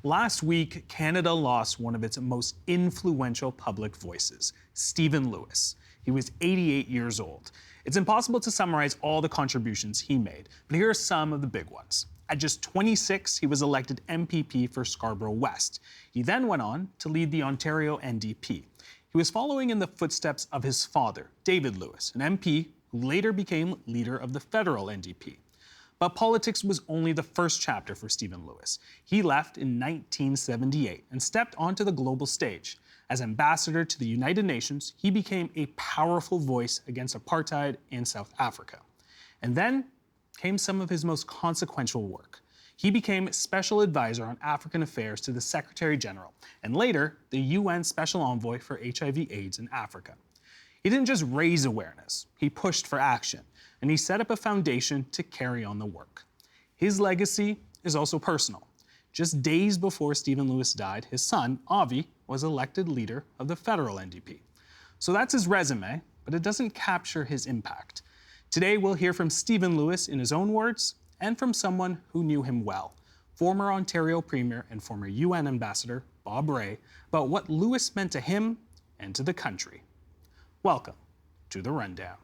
Last week, Canada lost one of its most influential public voices, Stephen Lewis. He was 88 years old. It's impossible to summarize all the contributions he made, but here are some of the big ones. At just 26, he was elected MPP for Scarborough West. He then went on to lead the Ontario NDP. He was following in the footsteps of his father, David Lewis, an MP who later became leader of the federal NDP. But politics was only the first chapter for Stephen Lewis. He left in 1978 and stepped onto the global stage. As ambassador to the United Nations, he became a powerful voice against apartheid in South Africa. And then came some of his most consequential work. He became Special Advisor on African Affairs to the Secretary General, and later the UN Special Envoy for HIV/AIDS in Africa. He didn't just raise awareness, he pushed for action, and he set up a foundation to carry on the work. His legacy is also personal. Just days before Stephen Lewis died, his son, Avi, was elected leader of the federal NDP. So that's his resume, but it doesn't capture his impact. Today, we'll hear from Stephen Lewis in his own words and from someone who knew him well, former Ontario Premier and former UN Ambassador Bob Rae, about what Lewis meant to him and to the country. Welcome to The Rundown.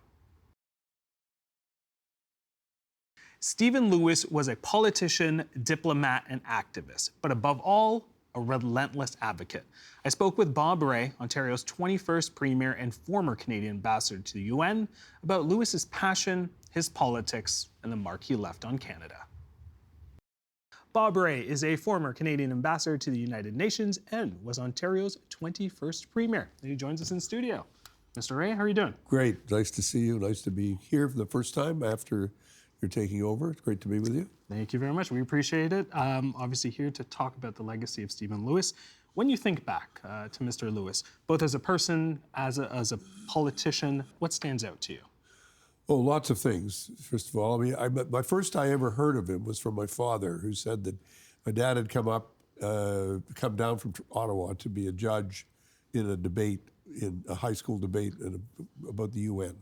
Stephen Lewis was a politician, diplomat, and activist, but above all, a relentless advocate. I spoke with Bob Rae, Ontario's 21st Premier and former Canadian Ambassador to the UN, about Lewis's passion, his politics, and the mark he left on Canada. Bob Rae is a former Canadian Ambassador to the United Nations and was Ontario's 21st Premier. He joins us in studio. Mr. Rae, how are you doing? Great. Nice to see you. Nice to be here for the first time after you're taking over. It's great to be with you. Thank you very much. We appreciate it. Obviously here to talk about the legacy of Stephen Lewis. When you think back to Mr. Lewis, both as a person, as a politician, what stands out to you? Oh, lots of things. First of all, my first I ever heard of him was from my father, who said that my dad had come down from Ottawa to be a judge in a debate, in a high school debate about the UN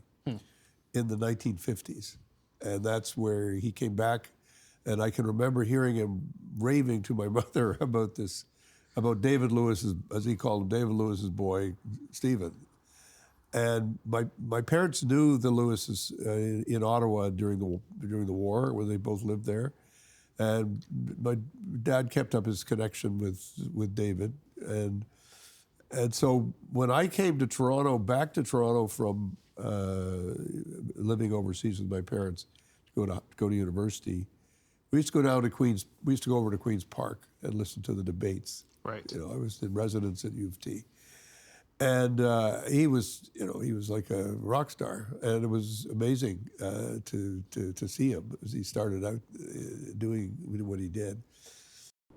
in the 1950s. And that's where he came back. And I can remember hearing him raving to my mother about this, about David Lewis's, as he called him, David Lewis's boy, Stephen. And my parents knew the Lewises in Ottawa during the war, when they both lived there. And my dad kept up his connection with David. And so when I came to Toronto, back to Toronto from living overseas with my parents to go to university, we used to go down to Queens. We used to go over to Queens Park and listen to the debates. Right. You know, I was in residence at U of T, and he was like a rock star, and it was amazing to see him as he started out doing what he did.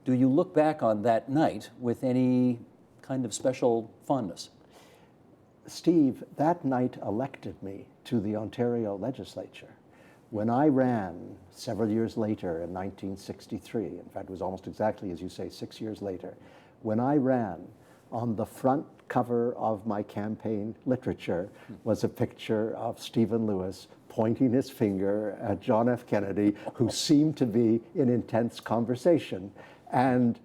Do you look back on that night with any kind of special fondness? Steve, that night elected me to the Ontario legislature. When I ran several years later in 1963, in fact it was almost exactly as you say, 6 years later, when I ran, on the front cover of my campaign literature was a picture of Stephen Lewis pointing his finger at John F. Kennedy, who seemed to be in intense conversation. And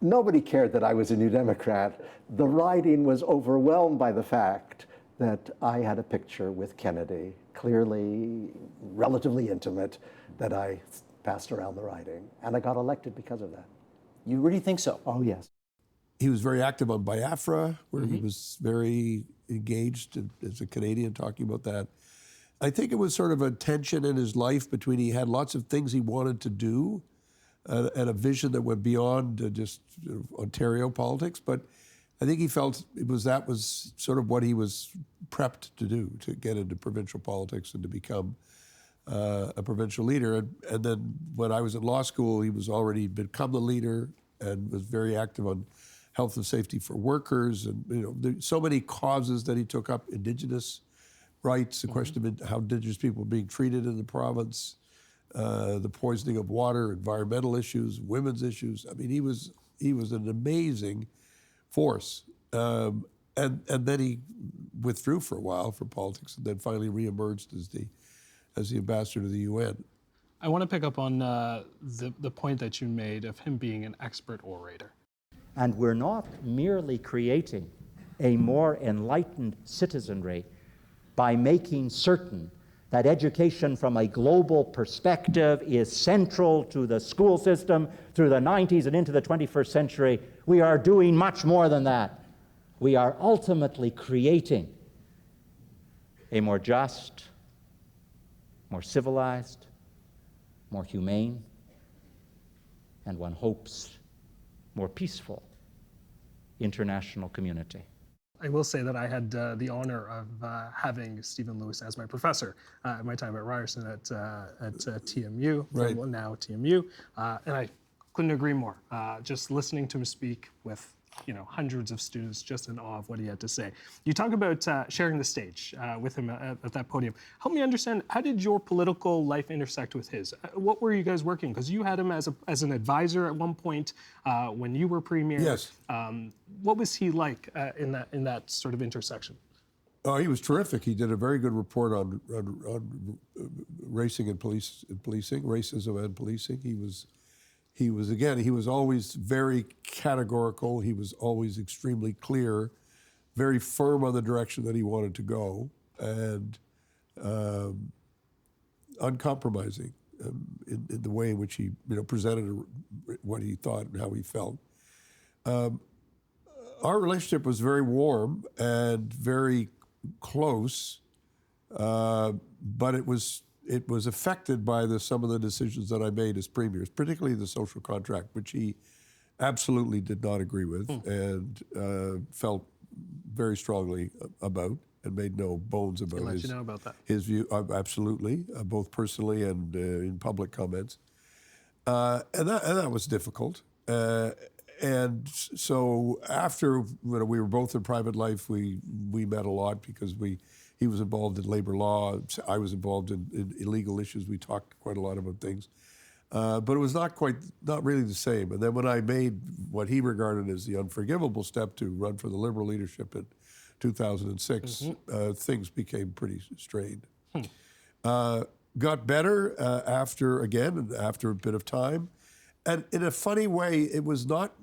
nobody cared that I was a New Democrat. The riding was overwhelmed by the fact that I had a picture with Kennedy, clearly relatively intimate, that I passed around the riding. And I got elected because of that. You really think so? Oh, yes. He was very active on Biafra, where he was very engaged as a Canadian, talking about that. I think it was sort of a tension in his life between, he had lots of things he wanted to do and a vision that went beyond just Ontario politics, but I think he felt that was sort of what he was prepped to do, to get into provincial politics and to become a provincial leader. And then when I was in law school, he was already become the leader and was very active on health and safety for workers, and there's so many causes that he took up: Indigenous rights, the question of how Indigenous people were being treated in the province, the poisoning of water, environmental issues, women's issues. I mean, he was an amazing force. And then he withdrew for a while from politics, and then finally reemerged as the ambassador to the UN. I want to pick up on the point that you made of him being an expert orator. And we're not merely creating a more enlightened citizenry by making certain that education from a global perspective is central to the school system through the 90s and into the 21st century. We are doing much more than that. We are ultimately creating a more just, more civilized, more humane, and one hopes more peaceful international community. I will say that I had the honor of having Stephen Lewis as my professor at my time at Ryerson at TMU, Right. well, now TMU, and I couldn't agree more. Just listening to him speak with hundreds of students, just in awe of what he had to say. You talk about sharing the stage with him at that podium. Help me understand, how did your political life intersect with his? What were you guys working? Because you had him as an advisor at one point when you were premier. Yes. What was he like in that sort of intersection? Oh, he was terrific. He did a very good report on racing and policing, racism and policing. He was always very categorical. He was always extremely clear, very firm on the direction that he wanted to go, and uncompromising in the way in which he presented what he thought and how he felt. Our relationship was very warm and very close, but it was affected by some of the decisions that I made as premiers, particularly the social contract, which he absolutely did not agree with and felt very strongly about, and made no bones about Let you know about that. his view. Absolutely, both personally and in public comments, and that was difficult. And so after we were both in private life, we met a lot because he was involved in labor law. I was involved in illegal issues. We talked quite a lot about things, but it was not really the same. And then when I made what he regarded as the unforgivable step to run for the Liberal leadership in 2006, things became pretty strained. Got better after a bit of time. And in a funny way, it was not,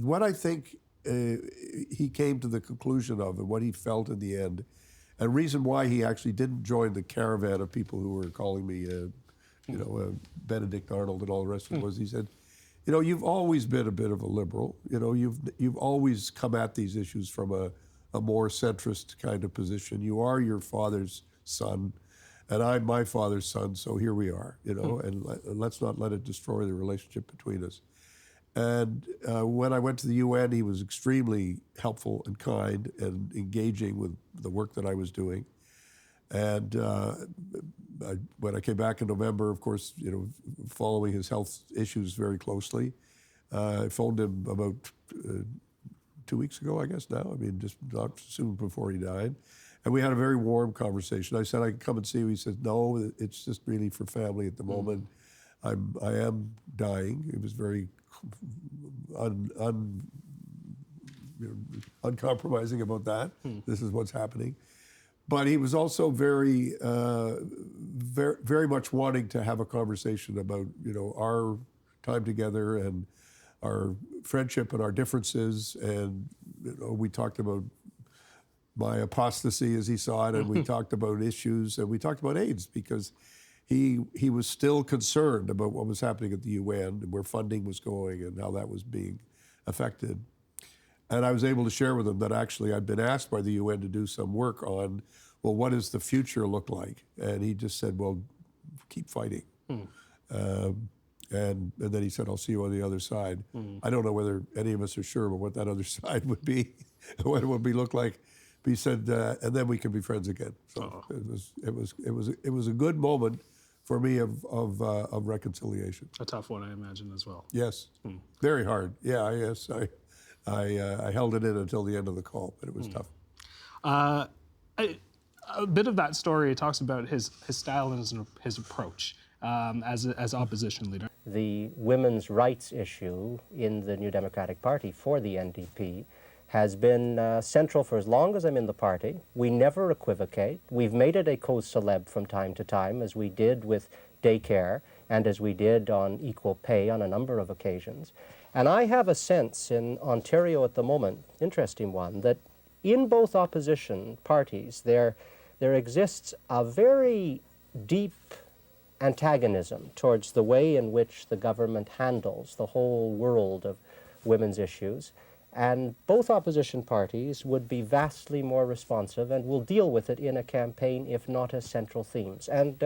what I think he came to the conclusion of and what he felt in the end, and reason why he actually didn't join the caravan of people who were calling me, Benedict Arnold and all the rest of it, was he said, you've always been a bit of a liberal. You've always come at these issues from a more centrist kind of position. You are your father's son. And I'm my father's son, so here we are, and let's not let it destroy the relationship between us. And when I went to the UN, he was extremely helpful and kind and engaging with the work that I was doing. And when I came back in November, of course, following his health issues very closely, I phoned him about 2 weeks ago, I guess now. Just not soon before he died. And we had a very warm conversation. I said, I can come and see you. He said, no, it's just really for family at the moment. I am dying. He was very uncompromising about that. This is what's happening. But he was also very, very much wanting to have a conversation about, our time together and our friendship and our differences. And we talked about my apostasy as he saw it, and we talked about issues, and we talked about AIDS, because he was still concerned about what was happening at the UN and where funding was going and how that was being affected. And I was able to share with him that actually I'd been asked by the UN to do some work on, well, what does the future look like? And he just said, well, keep fighting. And then he said, I'll see you on the other side. I don't know whether any of us are sure about what that other side would be, what it would look like. But he said, and then we can be friends again. So it was a good moment for me of reconciliation. A tough one, I imagine, as well. Yes, very hard. Yeah, yes, I held it in until the end of the call, but it was tough. A bit of that story talks about his style and his approach as opposition leader. The women's rights issue in the New Democratic Party for the NDP has been central for as long as I'm in the party. We never equivocate. We've made it a cause célèbre from time to time, as we did with daycare, and as we did on equal pay on a number of occasions. And I have a sense in Ontario at the moment, interesting one, that in both opposition parties there exists a very deep antagonism towards the way in which the government handles the whole world of women's issues. And both opposition parties would be vastly more responsive and will deal with it in a campaign, if not as central themes. And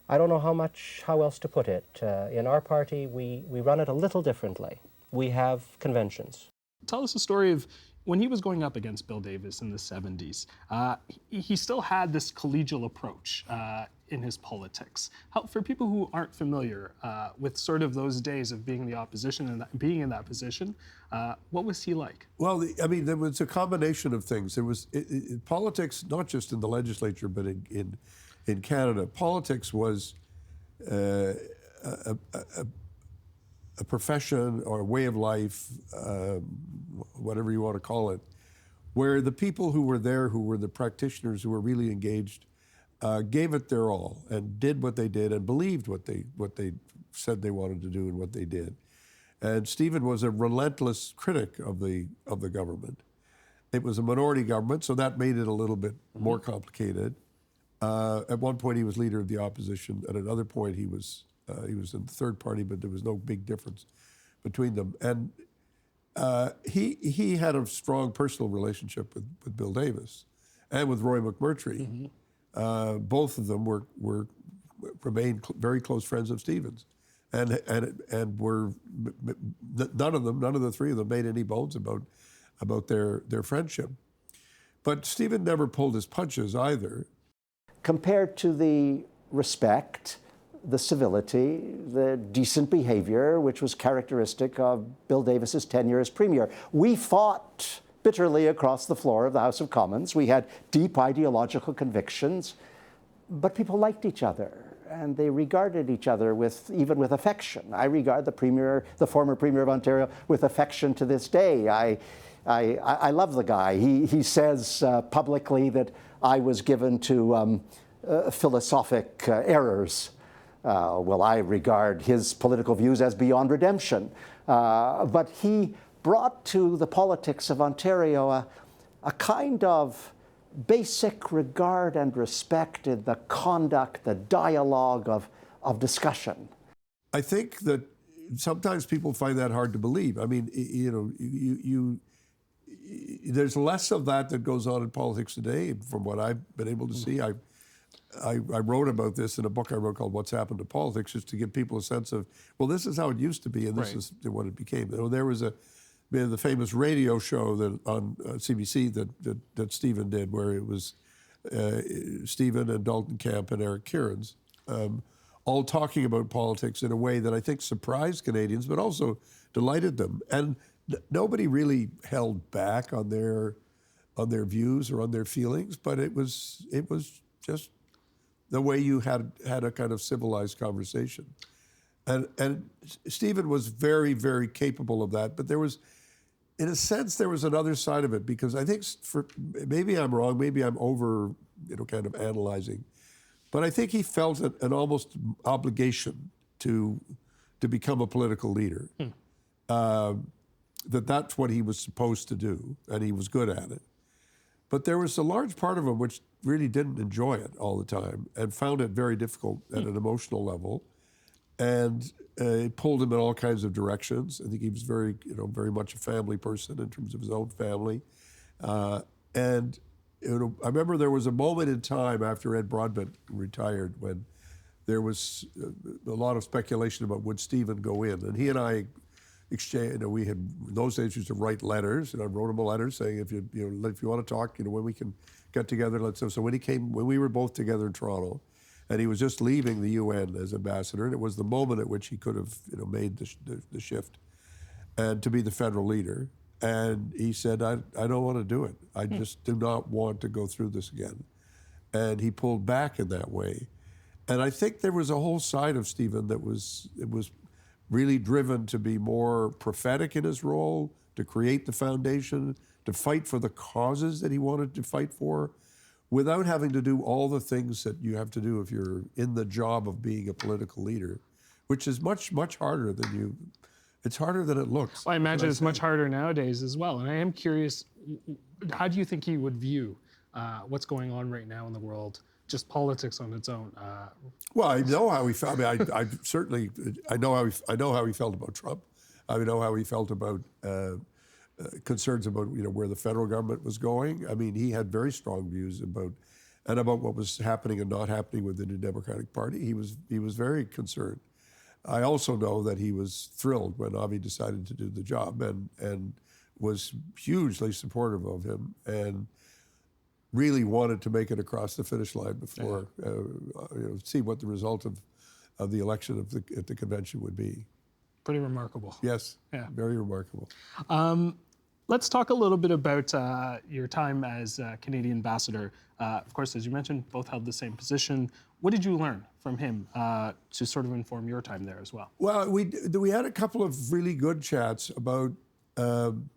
I don't know how else to put it. In our party, we run it a little differently. We have conventions. Tell us the story of when he was going up against Bill Davis in the 70s. He still had this collegial approach in his politics. For people who aren't familiar with sort of those days of being the opposition and being in that position, what was he like? Well, I mean, there was a combination of things. There was politics, not just in the legislature, but in Canada. Politics was a profession or a way of life, whatever you want to call it, where the people who were there, who were the practitioners, who were really engaged, gave it their all and did what they did and believed what they said they wanted to do and what they did. And Stephen was a relentless critic of the government. It was a minority government, so that made it a little bit more complicated. At one point, he was leader of the opposition. At another point, he was in the third party, but there was no big difference between them. And he had a strong personal relationship with Bill Davis and with Roy McMurtry. Both of them remained very close friends of Stephen's, and were none of the three of them made any bones about their friendship. But Stephen never pulled his punches either. Compared to the respect, the civility, the decent behavior, which was characteristic of Bill Davis's tenure as Premier. We fought bitterly across the floor of the House of Commons. We had deep ideological convictions, but people liked each other, and they regarded each other even with affection. I regard the former Premier of Ontario, with affection to this day. I love the guy. He says publicly that I was given to philosophic errors. Well, I regard his political views as beyond redemption. But he brought to the politics of Ontario a kind of basic regard and respect in the conduct, the dialogue of discussion. I think that sometimes people find that hard to believe. I mean, there's less of that goes on in politics today, from what I've been able to see. I wrote about this in a book I wrote called What's Happened to Politics, just to give people a sense of, well, this is how it used to be, and this is what it became. There was the famous radio show that on CBC that Stephen did, where it was Stephen and Dalton Camp and Eric Kierans, all talking about politics in a way that I think surprised Canadians, but also delighted them. And nobody really held back on their views or on their feelings, but it was just the way you had a kind of civilized conversation. And Stephen was very, very capable of that, but there was, in a sense, there was another side of it, because I think, maybe I'm wrong, maybe I'm over, kind of analyzing, but I think he felt an almost obligation to become a political leader. That's what he was supposed to do, and he was good at it. But there was a large part of him which really didn't enjoy it all the time and found it very difficult at an emotional level. And it pulled him in all kinds of directions. I think he was very much a family person in terms of his own family. And I remember there was a moment in time after Ed Broadbent retired when there was a lot of speculation about would Stephen go in. And he and I exchanged, we had, in those days, used to write letters, and I wrote him a letter saying, if you want to talk, when we can get together, let's. So when we were both together in Toronto, and he was just leaving the UN as ambassador, and it was the moment at which he could have, made the shift, and to be the federal leader. And he said, I don't want to do it. I just do not want to go through this again. And he pulled back in that way. And I think there was a whole side of Stephen that was really driven to be more prophetic in his role, to create the foundation, to fight for the causes that he wanted to fight for, without having to do all the things that you have to do if you're in the job of being a political leader, which is much, much harder than it's harder than it looks. Well, I imagine it's much harder nowadays as well. And I am curious, how do you think he would view what's going on right now in the world, just politics on its own? Well, I know how he felt. I mean, I certainly I know how he felt about Trump. I know how he felt about concerns about where the federal government was going. I mean, he had very strong views about what was happening and not happening within the Democratic Party. He was very concerned. I also know that he was thrilled when Avi decided to do the job and was hugely supportive of him and really wanted to make it across the finish line before see what the result of the election at the convention would be. Pretty remarkable. Yes, very remarkable. Let's talk a little bit about your time as Canadian ambassador. Of course, as you mentioned, both held the same position. What did you learn from him to sort of inform your time there as well? Well, we had a couple of really good chats about, when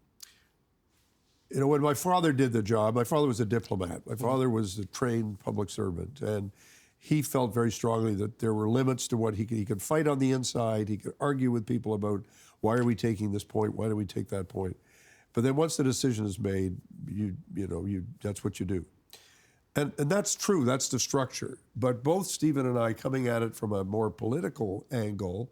my father did the job. My father was a diplomat. My father was a trained public servant, and he felt very strongly that there were limits to what he could fight on the inside. He could argue with people about why are we taking this point, why do we take that point. But then once the decision is made, that's what you do. And that's true, that's the structure. But both Stephen and I, coming at it from a more political angle,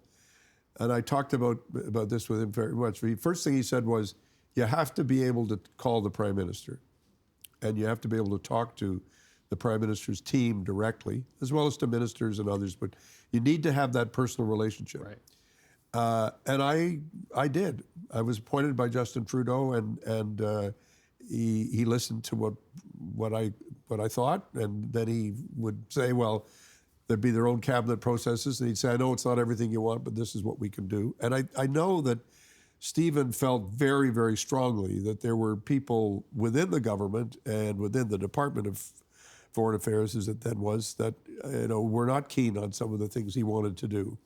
and I talked about this with him very much. The first thing he said was, you have to be able to call the Prime Minister, and you have to be able to talk to the Prime Minister's team directly, as well as to ministers and others, but you need to have that personal relationship. Right. And I did. I was appointed by Justin Trudeau, and he listened to what I thought, and then he would say, well, there'd be their own cabinet processes, and he'd say, I know it's not everything you want, but this is what we can do. And I know that Stephen felt very, very strongly that there were people within the government and within the Department of Foreign Affairs, as it then was, that were not keen on some of the things he wanted to do.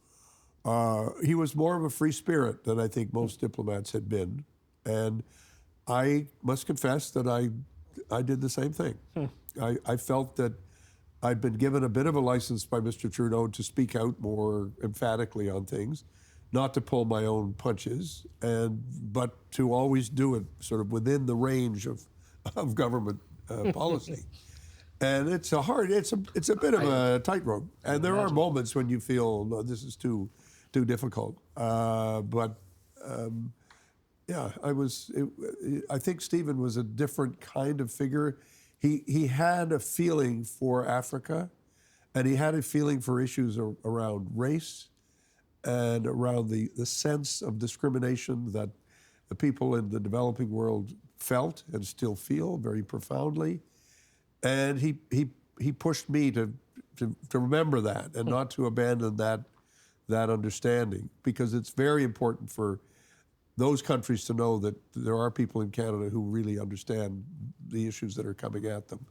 He was more of a free spirit than I think most diplomats had been, and I must confess that I did the same thing. I felt that I'd been given a bit of a license by Mr. Trudeau to speak out more emphatically on things, not to pull my own punches, but to always do it sort of within the range of government policy. And it's a bit of a tightrope. And there are moments when you feel, no, this is too difficult. I think Stephen was a different kind of figure. He had a feeling for Africa, and he had a feeling for issues around race and around the sense of discrimination that the people in the developing world felt and still feel very profoundly. And he pushed me to remember that and not to abandon that understanding, because it's very important for those countries to know that there are people in Canada who really understand the issues that are coming at them.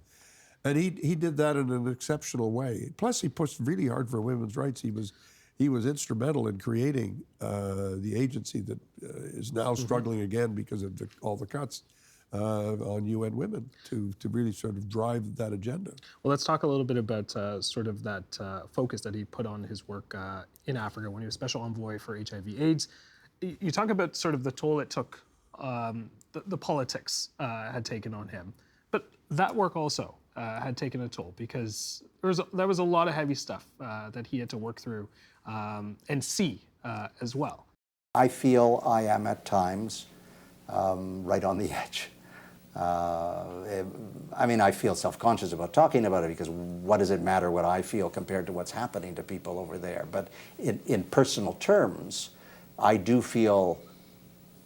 And he did that in an exceptional way. Plus, he pushed really hard for women's rights. He was instrumental in creating the agency that is now struggling again because of all the cuts on UN women to really sort of drive that agenda. Well, let's talk a little bit about sort of that focus that he put on his work in Africa when he was special envoy for HIV/AIDS. You talk about sort of the toll it took, the politics had taken on him, but that work also had taken a toll, because there was a lot of heavy stuff that he had to work through and see as well. I feel I am at times right on the edge. I feel self-conscious about talking about it, because what does it matter what I feel compared to what's happening to people over there? But in personal terms, I do feel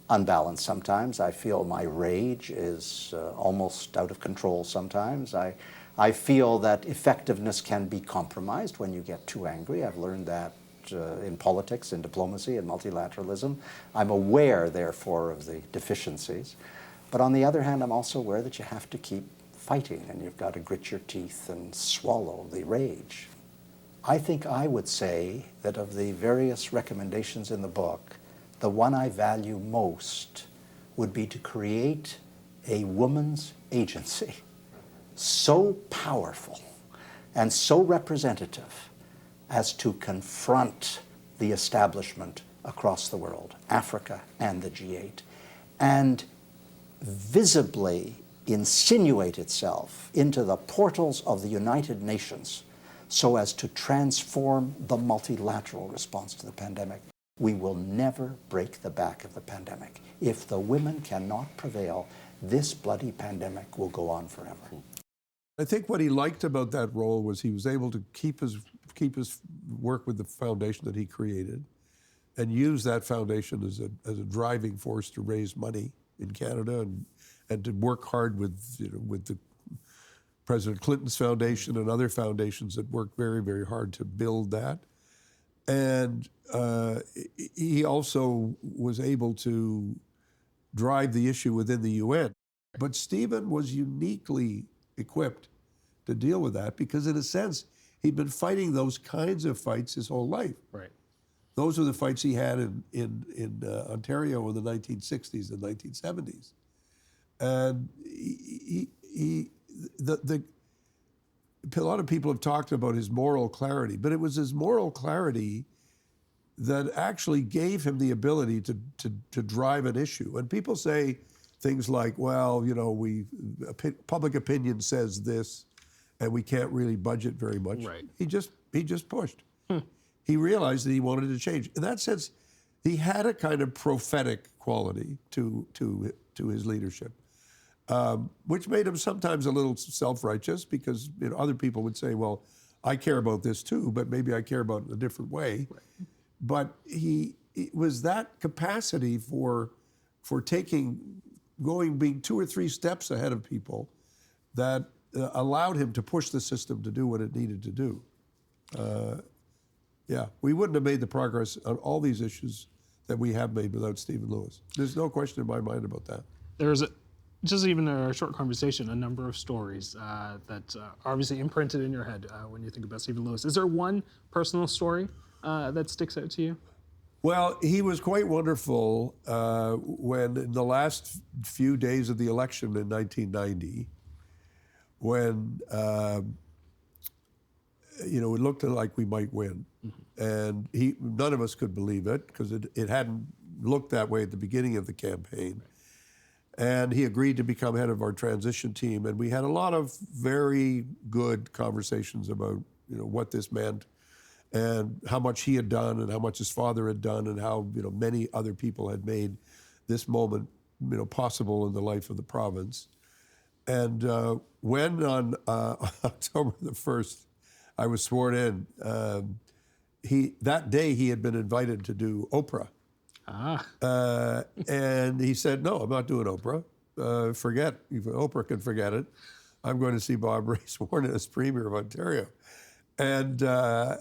unbalanced sometimes. I feel my rage is almost out of control sometimes. I feel that effectiveness can be compromised when you get too angry. I've learned that in politics, in diplomacy, in multilateralism. I'm aware, therefore, of the deficiencies. But on the other hand, I'm also aware that you have to keep fighting, and you've got to grit your teeth and swallow the rage. I think I would say that of the various recommendations in the book, the one I value most would be to create a woman's agency so powerful and so representative as to confront the establishment across the world, Africa and the G8, and visibly insinuate itself into the portals of the United Nations so as to transform the multilateral response to the pandemic. We will never break the back of the pandemic. If the women cannot prevail, this bloody pandemic will go on forever. I think what he liked about that role was he was able to keep his work with the foundation that he created and use that foundation as a driving force to raise money in Canada and to work hard with the President Clinton's foundation and other foundations that worked very, very hard to build that. And he also was able to drive the issue within the UN. But Stephen was uniquely equipped to deal with that because, in a sense, he'd been fighting those kinds of fights his whole life. Right. Those Those were the fights he had in Ontario in the 1960s and 1970s. And a lot of people have talked about his moral clarity, but it was his moral clarity that actually gave him the ability to drive an issue. And people say things like, well, public opinion says this, and we can't really budget very much. Right. He just pushed. He realized that he wanted to change. In that sense, he had a kind of prophetic quality to his leadership, which made him sometimes a little self-righteous because other people would say, well, I care about this too, but maybe I care about it in a different way. Right. But it was that capacity for being 2 or 3 steps ahead of people that allowed him to push the system to do what it needed to do. We wouldn't have made the progress on all these issues that we have made without Stephen Lewis. There's no question in my mind about that. There's just even a short conversation, a number of stories that are obviously imprinted in your head when you think about Stephen Lewis. Is there one personal story that sticks out to you? Well, he was quite wonderful when in the last few days of the election in 1990, when it looked like we might win. Mm-hmm. And none of us could believe it because it hadn't looked that way at the beginning of the campaign. Right. And he agreed to become head of our transition team. And we had a lot of very good conversations about what this meant and how much he had done and how much his father had done and how many other people had made this moment possible in the life of the province. And when on October the 1st, I was sworn in, that day he had been invited to do Oprah. And he said, no, I'm not doing Oprah. Forget, Oprah can forget it. I'm going to see Bob Rae sworn in as Premier of Ontario. And I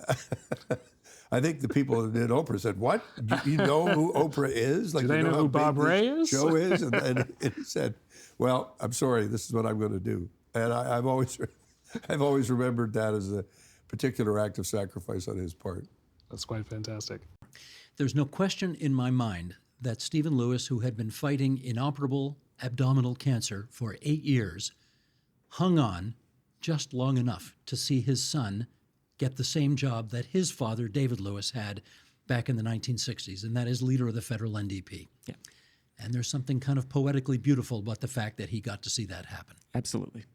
think the people that did Oprah said, what? You know who Oprah is? Do they know who Bob Rae is? Show is? And he said, well, I'm sorry, this is what I'm going to do. And I've always remembered that as a particular act of sacrifice on his part. That's quite fantastic. There's no question in my mind that Stephen Lewis, who had been fighting inoperable abdominal cancer for 8 years, hung on just long enough to see his son get the same job that his father, David Lewis, had back in the 1960s, and that is leader of the federal NDP. Yeah. And there's something kind of poetically beautiful about the fact that he got to see that happen. Absolutely.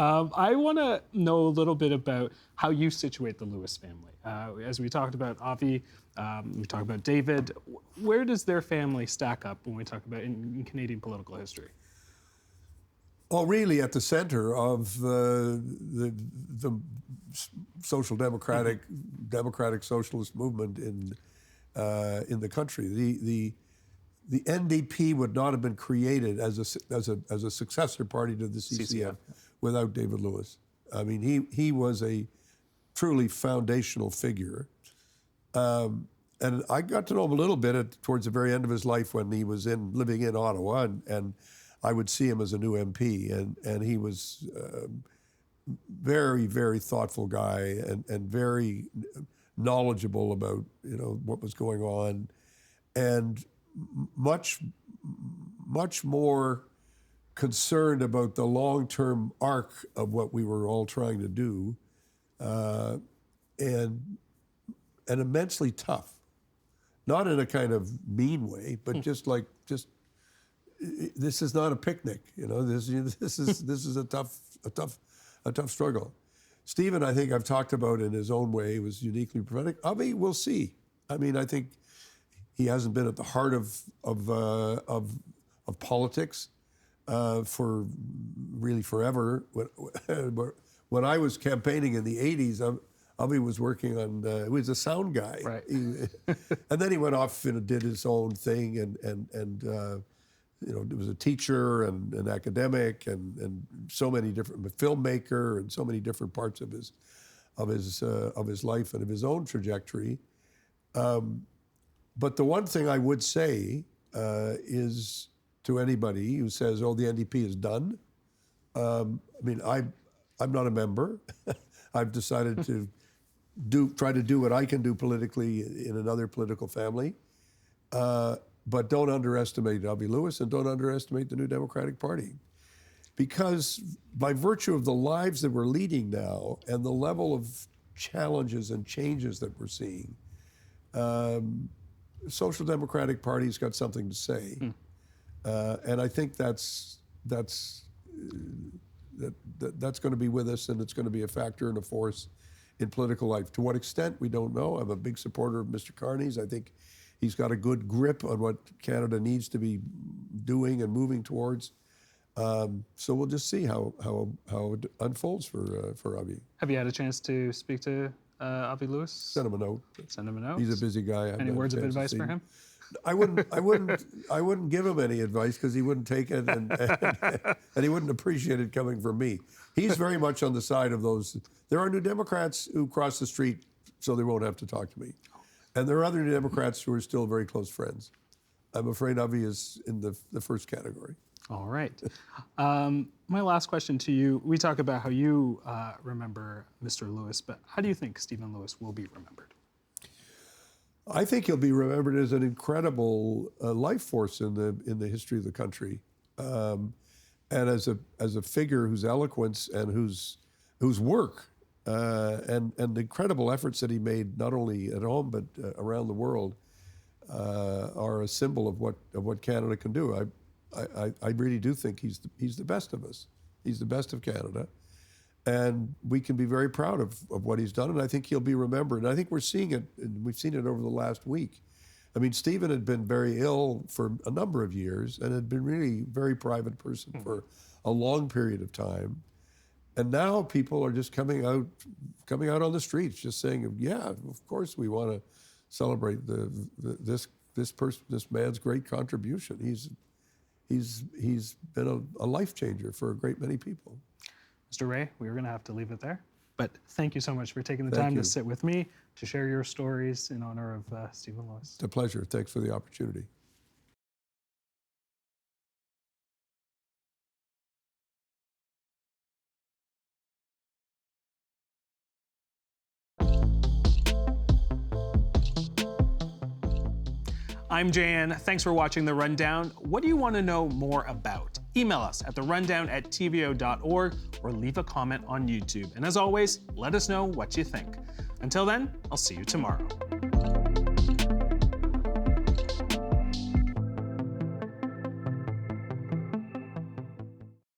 I want to know a little bit about how you situate the Lewis family. As we talked about Avi, we talked about David. Where does their family stack up when we talk about in Canadian political history? Well, really at the center of the social democratic socialist movement in the country. The NDP would not have been created as a successor party to the CCM without David Lewis. I mean, he was a truly foundational figure. And I got to know him a little bit towards the very end of his life when he was living in Ottawa, and I would see him as a new MP, and he was very, very thoughtful guy and very knowledgeable about what was going on, and much more concerned about the long-term arc of what we were all trying to do, and immensely tough. Not in a kind of mean way, but just this is not a picnic, you know. This is a tough struggle. Stephen, I think I've talked about in his own way, was uniquely prophetic. Avi, we'll see. I mean, I think he hasn't been at the heart of politics for really forever. When I was campaigning in the '80s, Avi was working on. He was a sound guy, Right. And then he went off and did his own thing, and you know, he was a teacher and an academic and so many different, a filmmaker, and so many different parts of his life and of his own trajectory. But the one thing I would say is to anybody who says, "Oh, the NDP is done." I mean, I'm not a member. I've decided to try to do what I can do politically in another political family. But don't underestimate Avi Lewis, and don't underestimate the New Democratic Party. Because by virtue of the lives that we're leading now and the level of challenges and changes that we're seeing, Social Democratic Party's got something to say. And I think that's going to be with us, and it's going to be a factor and a force in political life. To what extent, we don't know. I'm a big supporter of Mr. Carney's. I think he's got a good grip on what Canada needs to be doing and moving towards. So we'll just see how it unfolds for Avi. Have you had a chance to speak to Avi Lewis? Send him a note. Send him a note. He's a busy guy. Any words of advice for him? I wouldn't give him any advice because he wouldn't take it, and he wouldn't appreciate it coming from me. He's very much on the side of those. There are New Democrats who cross the street so they won't have to talk to me. And there are other New Democrats who are still very close friends. I'm afraid Avi is in the first category. All right. My last question to you, we talk about how you remember Mr. Lewis, but how do you think Stephen Lewis will be remembered? I think he'll be remembered as an incredible life force in the history of the country, and as a figure whose eloquence and whose work and the incredible efforts that he made not only at home but around the world are a symbol of what Canada can do. I really do think he's the best of us. He's the best of Canada. And we can be very proud of what he's done, and I think he'll be remembered. And I think we're seeing it, and we've seen it over the last week. I mean, Stephen had been very ill for a number of years and had been really a very private person for a long period of time. And now people are just coming out on the streets, just saying, "Yeah, of course we want to celebrate this man's great contribution. He's been a life changer for a great many people." Mr. Ray, we are going to have to leave it there. But thank you so much for taking the Thank time you. to sit with me, to share your stories in honor of Stephen Lewis. It's a pleasure. Thanks for the opportunity. I'm Jan. Thanks for watching The Rundown. What do you want to know more about? Email us at therundown@tvo.org or leave a comment on YouTube. And as always, let us know what you think. Until then, I'll see you tomorrow.